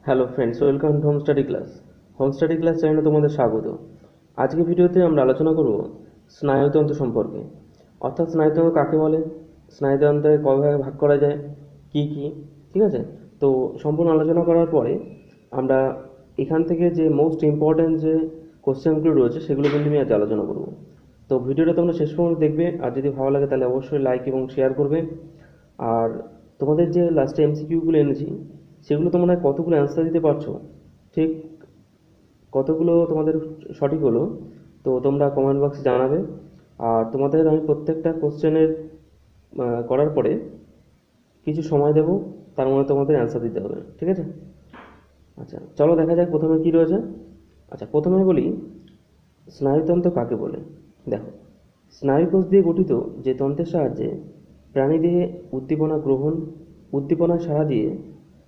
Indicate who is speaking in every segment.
Speaker 1: Hello friends, welcome to home study class. Home study class চ্যানেলে তোমাদের স্বাগত। আজকে ভিডিওতে আমরা আলোচনা করব স্নায়ুতন্ত্র সম্পর্কে। অর্থাৎ স্নায়ুতন্ত্র কাকে বলে, স্নায়ুতন্ত্রে কয় ভাগে ভাগ করা যায়, কি কি, ঠিক আছে। তো সম্পূর্ণ আলোচনা করার পরে আমরা এখান থেকে যে মোস্ট ইম্পর্ট্যান্ট যে কোশ্চেনগুলো রয়েছে সেগুলো কিন্তু আমি আজ আলোচনা করব। তো ভিডিওটা তোমরা শেষ পর্যন্ত দেখবে, আর যদি ভালো লাগে তাহলে অবশ্যই লাইক এবং শেয়ার করবে। আর তোমাদের যে লাস্টে এমসিকিউগুলো এনেছি সেগুলো তোমরা কতগুলো অ্যান্সার দিতে পারছো, ঠিক কতগুলো তোমাদের সঠিক হলো, তো তোমরা কমেন্ট বক্সে জানাবে। আর তোমাদের আমি প্রত্যেকটা কোশ্চেনের করার পরে কিছু সময় দেবো, তার মধ্যে তোমাদের অ্যান্সার দিতে হবে, ঠিক আছে। আচ্ছা চলো দেখা যাক প্রথমে কি রয়েছে। আচ্ছা প্রথমে বলি স্নায়ুতন্ত্র কাকে বলে। দেখো, স্নায়ুকোষ দিয়ে গঠিত যে তন্ত্রের সাহায্যে প্রাণীদেহে উদ্দীপনা গ্রহণ, উদ্দীপনায় সাড়া দিয়ে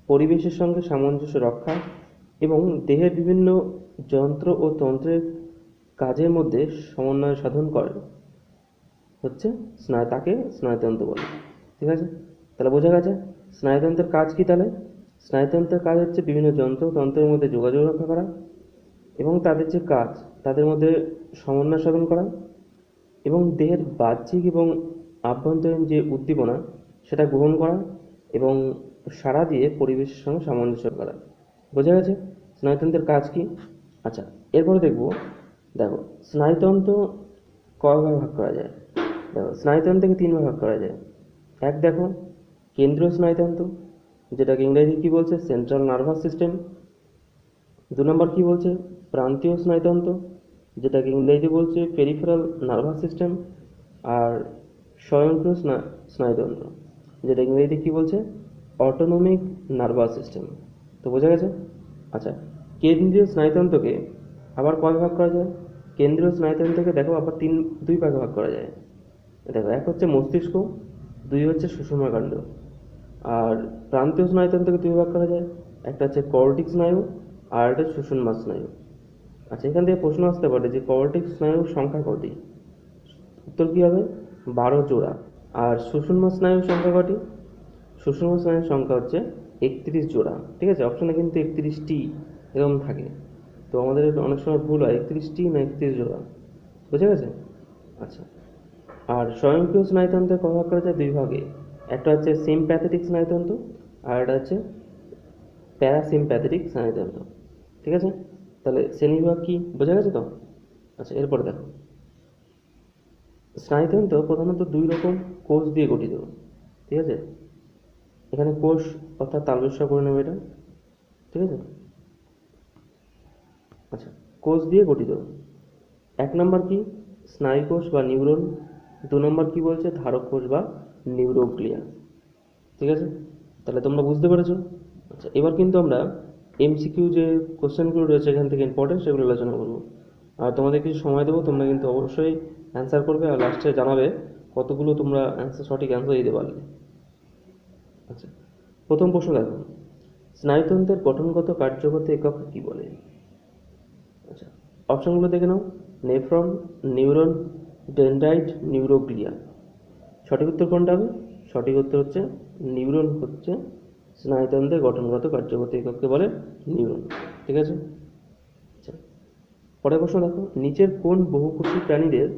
Speaker 1: পরিবেশের সঙ্গে সামঞ্জস্য রক্ষা এবং দেহের বিভিন্ন যন্ত্র ও তন্ত্রের কাজের মধ্যে সমন্বয় সাধন করে হচ্ছে তাকে স্নায়ুতন্ত্র বলে, ঠিক আছে। তাহলে বোঝা গেছে স্নায়ুতন্ত্রের কাজ কি। তাহলে স্নায়ুতন্ত্রের কাজ হচ্ছে বিভিন্ন যন্ত্র তন্ত্রের মধ্যে যোগাযোগ রক্ষা করা এবং তাদের যে কাজ তাদের মধ্যে সমন্বয় সাধন করা এবং দেহের বাহ্যিক এবং আভ্যন্তরীণ যে উদ্দীপনা সেটা গ্রহণ করা এবং সাড়া দিয়ে পরিবেশের সঙ্গে সামঞ্জস্য করা। বোঝা গেছে স্নায়ুতন্ত্রের কাজ কি। আচ্ছা এরপরে দেখো স্নায়ুতন্ত্র কয় ভাগে ভাগ করা যায়। দেখো স্নায়ুতন্ত্রকে তিন ভাগে ভাগ করা যায়। এক দেখো কেন্দ্রীয় স্নায়ুতন্ত্র, যেটাকে ইংরেজি কী বলছে, সেন্ট্রাল নার্ভাস সিস্টেম। দু নম্বর কী বলছে, প্রান্তীয় স্নায়ুতন্ত্র, যেটাকে ইংরেজি বলছে পেরিফেরাল নার্ভাস সিস্টেম। আর স্বয়ংক্রিয় স্নায়ুতন্ত্র, যেটা ইংরেজিতে কী বলছে, অটোনমিক নার্ভাস সিস্টেম। তো বোঝা গেছে। আচ্ছা কেন্দ্রীয় স্নায়ুতন্ত্রকে আবার কয় ভাগ করা যায়। কেন্দ্রীয় স্নায়ুতন্ত্রকে দেখো আবার দুই ভাগে ভাগ করা যায়। দেখো এক হচ্ছে মস্তিষ্ক, দুই হচ্ছে সুষুম্নাকাণ্ড। আর প্রান্তীয় স্নায়ুতন্ত্রকে দুই ভাগ করা যায়, একটা হচ্ছে কর্টিক স্নায়ু আর একটা সুষুম্না স্নায়ু। আচ্ছা এখান থেকে প্রশ্ন আসতে পারে যে কর্টিক স্নায়ুর সংখ্যা কটি। উত্তর কী হবে, 12 জোড়া। আর সুষুম্না স্নায়ুর সংখ্যা কটি, সুষুম্না স্নায়ুর সংখ্যা হচ্ছে 31 জোড়া, ঠিক আছে। অপশনে কিন্তু 31টি এরকম থাকে, তো আমাদের অনেক সময় ভুল হয় 31টি না 31 জোড়া। বুঝে গেছে। আচ্ছা আর স্বয়ংক্রিয় স্নায়ুতন্ত্রে ভাগ করা যায় দুই ভাগে, একটা হচ্ছে সিম্প্যাথেটিক স্নায়ুতন্ত্র আর একটা হচ্ছে প্যারাসিম্প্যাথেটিক স্নায়ুতন্ত্র, ঠিক আছে। তাহলে শ্রেণীবিভাগ কি বোঝা গেছে তো। আচ্ছা এরপরে দেখো স্নায়ুতন্ত্র প্রধানত দুই রকম কোষ দিয়ে গঠিত, ঠিক আছে। এখানে কোষ অর্থাৎ তালব্য করে নেবে এটা, ঠিক আছে। আচ্ছা কোষ দিয়ে গঠিত, এক নম্বর কি স্নায়ুকোষ বা নিউরন, দু নম্বর কি বলছে ধারক কোষ বা নিউরোগ্লিয়া, ঠিক আছে। তাহলে তোমরা বুঝতে পেরেছো। আচ্ছা এবার কিন্তু আমরা এমসিকিউ যে কোশ্চেনগুলো রয়েছে এখান থেকে ইম্পর্টেন্ট সেগুলো আলোচনা করবো। আর তোমাদের কিছু সময় দেবো, তোমরা কিন্তু অবশ্যই অ্যান্সার করবে আর লাস্টে জানাবে কতগুলো তোমরা সঠিক অ্যান্সার দিতে পারলে। আচ্ছা প্রথম প্রশ্ন দেখো, স্নায়ুতন্ত্রের গঠনগত কার্যগত একক কী বলে। আচ্ছা অপশনগুলো দেখে নাও, নেফ্রন, নিউরন, ডেনড্রাইট, নিউরোগ্লিয়া। সঠিক উত্তর কোনটা হবে, সঠিক উত্তর হচ্ছে নিউরন হচ্ছে স্নায়ুতন্ত্রের গঠনগত কার্যগত একককে বলে নিউরন, ঠিক আছে। আচ্ছা পরের প্রশ্ন দেখো, নিচের কোন বহুকোষী প্রাণীদের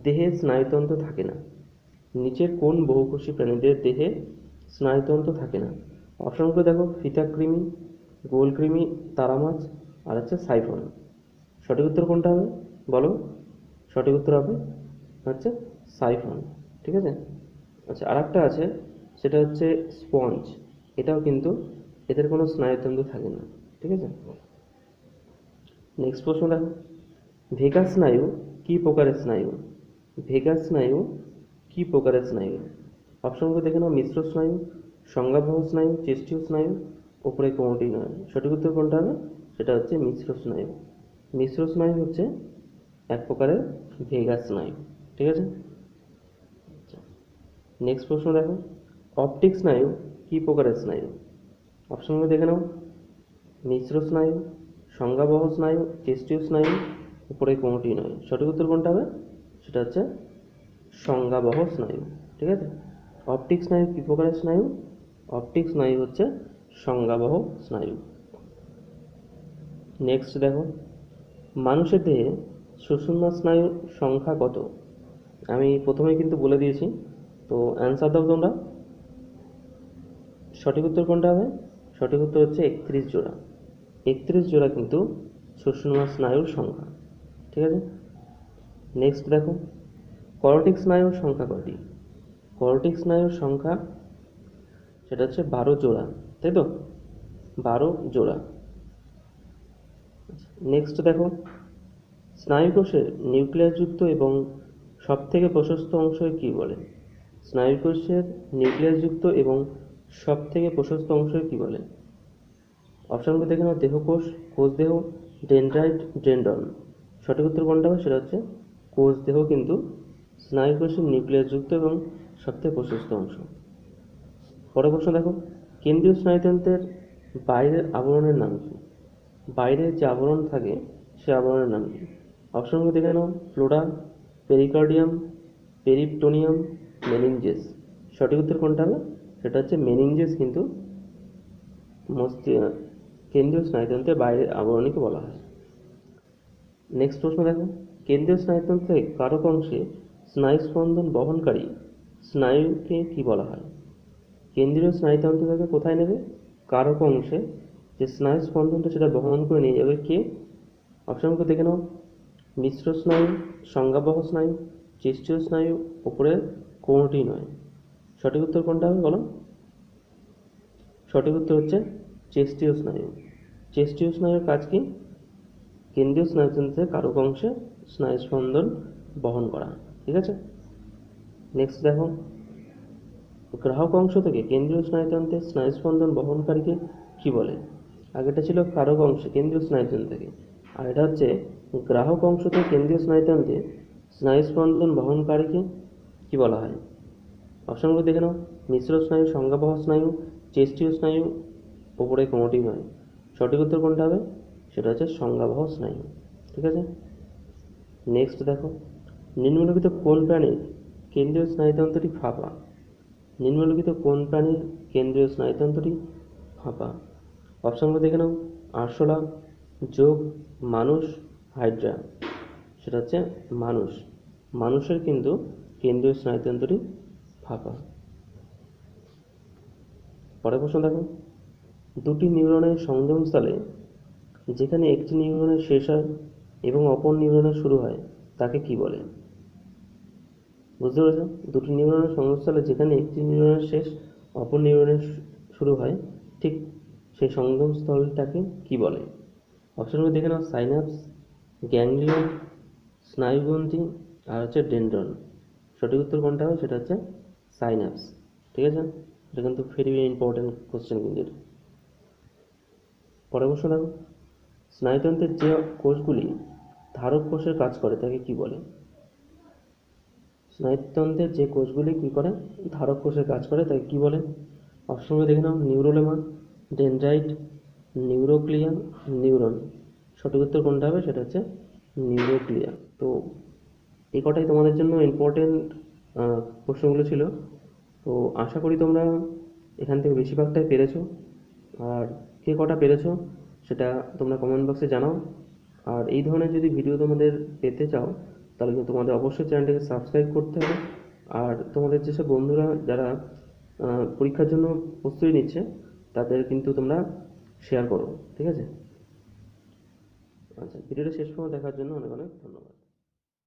Speaker 1: দেহে স্নায়ুতন্ত্র থাকে না। নিচের কোন বহুকোষী প্রাণীদের দেহে স্নায়ুতন্ত্র থাকে না। অপশনগুলো দেখো, ফিতাকৃমি, গোলকৃমি, তারামাছ আর হচ্ছে সাইফন। সঠিক উত্তর কোনটা হবে বলো, সঠিক উত্তর হবে হচ্ছে সাইফন, ঠিক আছে। আচ্ছা আর একটা আছে, সেটা হচ্ছে স্পঞ্জ, এটাও কিন্তু এদের কোনো স্নায়ুতন্ত্র থাকে না, ঠিক আছে। নেক্সট প্রশ্ন দেখো, ভেগাস স্নায়ু কী প্রকারের স্নায়ু। ভেগাস স্নায়ু কী প্রকারের স্নায়ু। অপশনগুলো দেখে নাও, মিশ্র স্নায়ু, সংজ্ঞাবহ স্নায়ু, চেষ্টীয় স্নায়ু, ওপরে কোনটি নয়। সঠিক উত্তর কোনটা হবে, সেটা হচ্ছে মিশ্র স্নায়ু। মিশ্র স্নায়ু হচ্ছে এক প্রকারের ভেগাস স্নায়ু, ঠিক আছে। নেক্সট প্রশ্ন দেখো, অপটিক স্নায়ু কী প্রকারের স্নায়ু। অপশনগুলো দেখে নাও, মিশ্র স্নায়ু, সংজ্ঞাবহ স্নায়ু, চেষ্টীয় স্নায়ু, উপরে কোনটি নয়। সঠিক উত্তর কোনটা হবে, সেটা হচ্ছে সংজ্ঞাবহ স্নায়ু, ঠিক আছে। অপটিক স্নায়ু কী প্রকারের স্নায়ু, অপটিক স্নায়ু হচ্ছে সংজ্ঞাবহ স্নায়ু। নেক্সট দেখো, মানুষের দেহে সুষুম্না স্নায়ুর সংখ্যা কত? আমি প্রথমেই কিন্তু বলে দিয়েছি, তো অ্যান্সার দাও তোমরা। সঠিক উত্তর কোনটা হবে? সঠিক উত্তর হচ্ছে 31 জোড়া। 31 জোড়া কিন্তু সুষুম্না স্নায়ুর সংখ্যা। ঠিক আছে, নেক্সট দেখো, করটিক স্নায়ুর সংখ্যা কয়টি? করটিক স্নায়ুর সংখ্যা সেটা হচ্ছে 12 জোড়া, তাই তো? 12 জোড়া। নেক্সট দেখো, স্নায়ুকোষের নিউক্লিয়াসযুক্ত এবং সবথেকে প্রশস্ত অংশকে কী বলে? স্নায়ুকোষের নিউক্লিয়াসযুক্ত এবং সবথেকে প্রশস্ত অংশকে কী বলে? অপশনগুলো দেখে নাও, দেহকোষ, কোষদেহ, ডেনড্রাইট, ডেনড্রন। সঠিক উত্তর কোনটা হবে? সেটা হচ্ছে কোষদেহ কিন্তু স্নায়ুকোষের নিউক্লিয়াসযুক্ত এবং সবথেকে প্রশস্ত অংশ। পরের প্রশ্ন দেখো, কেন্দ্রীয় স্নায়ুতন্ত্রের বাইরের আবরণের নাম কি? বাইরে যে আবরণ থাকে সে আবরণের নাম কি? অপশনগুলো দেখে নাও, ফ্লোরা, পেরিকার্ডিয়াম, পেরিপটোনিয়াম, মেনিনজেস। সঠিক উত্তর কোনটা হবে? সেটা হচ্ছে মেনিনজেস কিন্তু কেন্দ্রীয় স্নায়ুতন্ত্রের বাইরের আবরণীকে বলা হয়। নেক্সট প্রশ্ন দেখো, কেন্দ্রীয় স্নায়ুতন্ত্রের কারক অংশে স্নায়ুস্পন্দন বহনকারী স্নায়ুকে কি বলা হয়? কেন্দ্রীয় স্নায়ুতন্ত্র থেকে কোথায় নেবে? কারক অংশে যে স্নায়ু স্পন্দনটা সেটা বহন করে নিয়ে যাবে কে? অপশনগুলো দেখে নাও, মিশ্র স্নায়ু, সংজ্ঞাবহ স্নায়ু, চেষ্টীয় স্নায়ু, উপরের কোনটি নয়। সঠিক উত্তর কোনটা হবে বলো? সঠিক উত্তর হচ্ছে চেষ্টীয় স্নায়ু। চেষ্টীয় স্নায়ুর কাজ কি? কেন্দ্রীয় স্নায়ুতন্ত্রের কারক অংশে স্নায়ু স্পন্দন বহন করা। ঠিক আছে, নেক্সট দেখো, গ্রাহক অংশ থেকে কেন্দ্রীয় স্নায়ুতন্ত্রের স্নায়ুস্পন্দন বহনকারীকে কি বলে? আগেটা ছিল কারক অংশ কেন্দ্রীয় স্নায়ুতন্ত্র থেকে, আর এটা হচ্ছে গ্রাহক অংশ থেকে কেন্দ্রীয় স্নায়ুতন্ত্রে স্নায়ুস্পন্দন বহনকারীকে কি বলা হয়? অপশনগুলো দেখে নাও, মিশ্র স্নায়ু, সংজ্ঞাবহ স্নায়ু, চেষ্টীয় স্নায়ু, ওপরে কোনোটি নয়। সঠিক উত্তর কোনটা হবে? সেটা হচ্ছে সংজ্ঞাবহ স্নায়ু। ঠিক আছে, নেক্সট দেখো, নিম্নলিখিত কোন প্রাণীর কেন্দ্রীয় স্নায়ুতন্ত্রটি ফাঁপা? নিম্নলিখিত কোন প্রাণীর কেন্দ্রীয় স্নায়ুতন্ত্রটি ফাঁপা? অপশনগুলো দেখে নাও, আরশোলা, যোগ, মানুষ, হাইড্রা। সেটা হচ্ছে মানুষ। মানুষের কিন্তু কেন্দ্রীয় স্নায়ুতন্ত্রটি ফাঁপা। পরের প্রশ্ন দেখো, দুটি নিউরনের সংযোগস্থলে যেখানে একটি নিউরনের শেষ হয় এবং অপর নিউরনের শুরু হয় তাকে কি বলে? বুঝতে পেরেছো? দুটি নিউরনের সংযোগস্থলে যেখানে একটি নিউরনের শেষ অপর নিউরনের শুরু হয়, ঠিক সেই সংযোগস্থলটাকে কি বলে? অপশনগুলো দেখে নাও, সাইনাপস, গ্যাংলিয়ন, স্নায়ুগ্রন্থি, আর হচ্ছে ডেনড্রন। সঠিক উত্তর কোনটা হবে? সেটা হচ্ছে সাইনাপস। ঠিক আছে, এটা কিন্তু ভেরি ভেরি ইম্পর্টেন্ট কোশ্চেন কিন্তু এটা। পরের প্রশ্ন দেখো, স্নায়ুতন্ত্রের যে কোষগুলি ধারক কোষের কাজ করে তাকে কি বলে? স্নায়ুতন্ত্রের যে কোষগুলি কী করে? ধারক কোষের কাজ করে তাকে কী বলে? অপশনগুলো দেখে নাও, নিউরোলেমা, ডেনড্রাইট, নিউরোক্লিয়া, নিউরন। সঠিক উত্তর কোনটা হবে? সেটা হচ্ছে নিউরোক্লিয়া। তো এই কটাই তোমাদের জন্য ইম্পর্টেন্ট প্রশ্নগুলো ছিল। তো আশা করি তোমরা এখান থেকে বেশিরভাগটাই পেরেছো, আর কে কটা পেরেছো সেটা তোমরা কমেন্ট বক্সে জানাও। আর এই ধরনের যদি ভিডিও তোমাদের পেতে চাও তাহলে কিন্তু তোমাদের অবশ্যই চ্যানেলটাকে সাবস্ক্রাইব করতে হবে। আর তোমাদের যেসব বন্ধুরা যারা পরীক্ষার জন্য প্রস্তুতি নিচ্ছে তাদের কিন্তু তোমরা শেয়ার করো। ঠিক আছে, আচ্ছা, ভিডিওটা শেষ পর্যন্ত দেখার জন্য অনেক অনেক ধন্যবাদ।